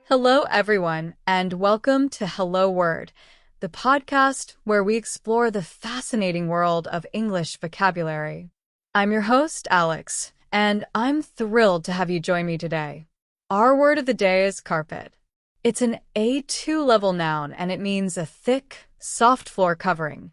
Hello, everyone, and welcome to Hello Word, the podcast where we explore the fascinating world of English vocabulary. I'm your host, Alex, and I'm thrilled to have you join me today. Our word of the day is carpet. It's an A2 level noun, and it means a thick, soft floor covering.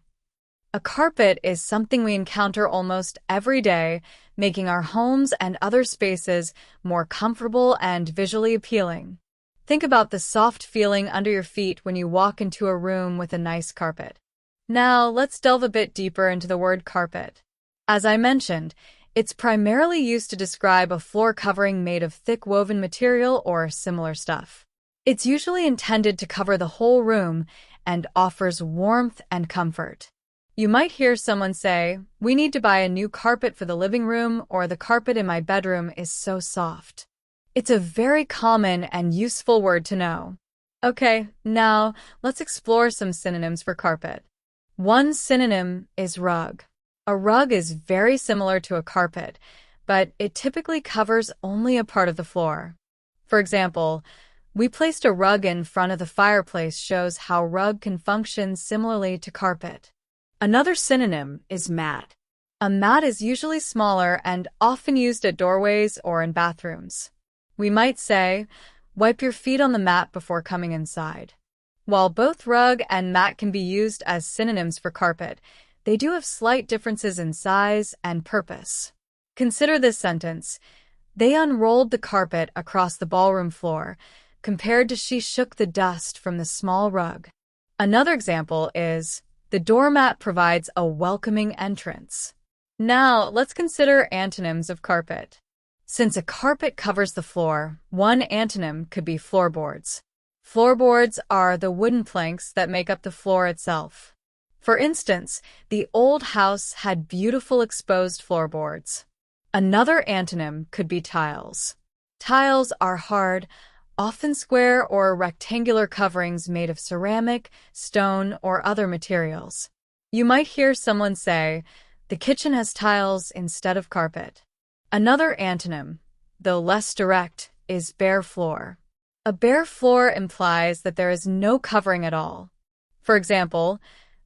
A carpet is something we encounter almost every day, making our homes and other spaces more comfortable and visually appealing. Think about the soft feeling under your feet when you walk into a room with a nice carpet. Now, let's delve a bit deeper into the word carpet. As I mentioned, it's primarily used to describe a floor covering made of thick woven material or similar stuff. It's usually intended to cover the whole room and offers warmth and comfort. You might hear someone say, "We need to buy a new carpet for the living room," or "The carpet in my bedroom is so soft." It's a very common and useful word to know. Okay, now let's explore some synonyms for carpet. One synonym is rug. A rug is very similar to a carpet, but it typically covers only a part of the floor. For example, "We placed a rug in front of the fireplace" shows how rug can function similarly to carpet. Another synonym is mat. A mat is usually smaller and often used at doorways or in bathrooms. We might say, "Wipe your feet on the mat before coming inside." While both rug and mat can be used as synonyms for carpet, they do have slight differences in size and purpose. Consider this sentence: "They unrolled the carpet across the ballroom floor," compared to "She shook the dust from the small rug." Another example is, "The doormat provides a welcoming entrance." Now, let's consider antonyms of carpet. Since a carpet covers the floor, one antonym could be floorboards. Floorboards are the wooden planks that make up the floor itself. For instance, the old house had beautiful exposed floorboards. Another antonym could be tiles. Tiles are hard, often square or rectangular coverings made of ceramic, stone, or other materials. You might hear someone say, "The kitchen has tiles instead of carpet." Another antonym, though less direct, is bare floor. A bare floor implies that there is no covering at all. For example,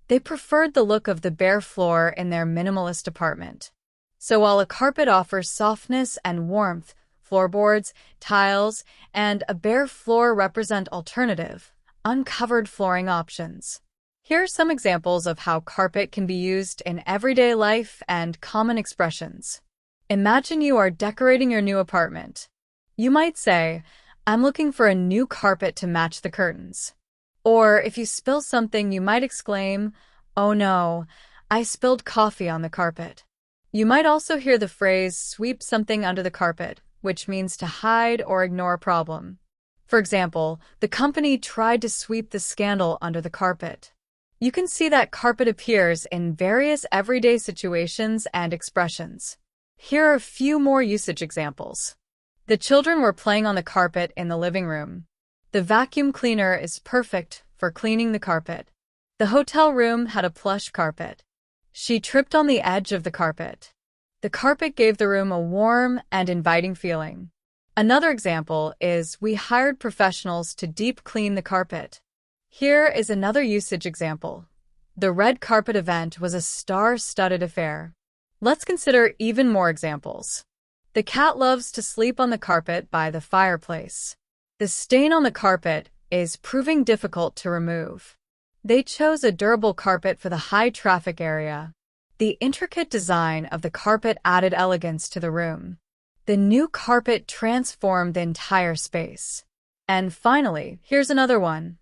"They preferred the look of the bare floor in their minimalist apartment." So while a carpet offers softness and warmth, floorboards, tiles, and a bare floor represent alternative, uncovered flooring options. Here are some examples of how carpet can be used in everyday life and common expressions. Imagine you are decorating your new apartment. You might say, "I'm looking for a new carpet to match the curtains." Or if you spill something, you might exclaim, "Oh no, I spilled coffee on the carpet." You might also hear the phrase "sweep something under the carpet," which means to hide or ignore a problem. For example, "The company tried to sweep the scandal under the carpet." You can see that carpet appears in various everyday situations and expressions. Here are a few more usage examples. "The children were playing on the carpet in the living room." "The vacuum cleaner is perfect for cleaning the carpet." "The hotel room had a plush carpet." "She tripped on the edge of the carpet." "The carpet gave the room a warm and inviting feeling." Another example is, "We hired professionals to deep clean the carpet." Here is another usage example. "The red carpet event was a star-studded affair." Let's consider even more examples. "The cat loves to sleep on the carpet by the fireplace." "The stain on the carpet is proving difficult to remove." "They chose a durable carpet for the high traffic area." "The intricate design of the carpet added elegance to the room." "The new carpet transformed the entire space." And finally, here's another one.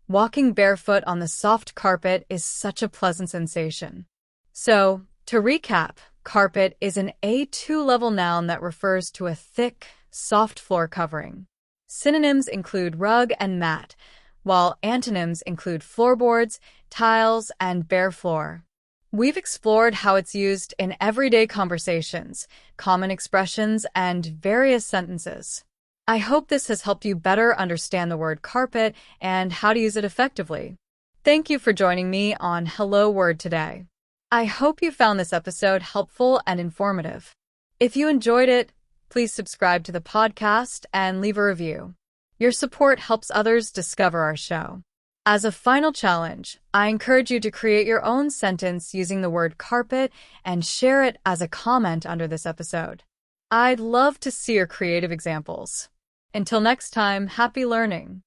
"Walking barefoot on the soft carpet is such a pleasant sensation." So, to recap, carpet is an A2 level noun that refers to a thick, soft floor covering. Synonyms include rug and mat, while antonyms include floorboards, tiles, and bare floor. We've explored how it's used in everyday conversations, common expressions, and various sentences. I hope this has helped you better understand the word carpet and how to use it effectively. Thank you for joining me on Hello Word today. I hope you found this episode helpful and informative. If you enjoyed it, please subscribe to the podcast and leave a review. Your support helps others discover our show. As a final challenge, I encourage you to create your own sentence using the word carpet and share it as a comment under this episode. I'd love to see your creative examples. Until next time, happy learning!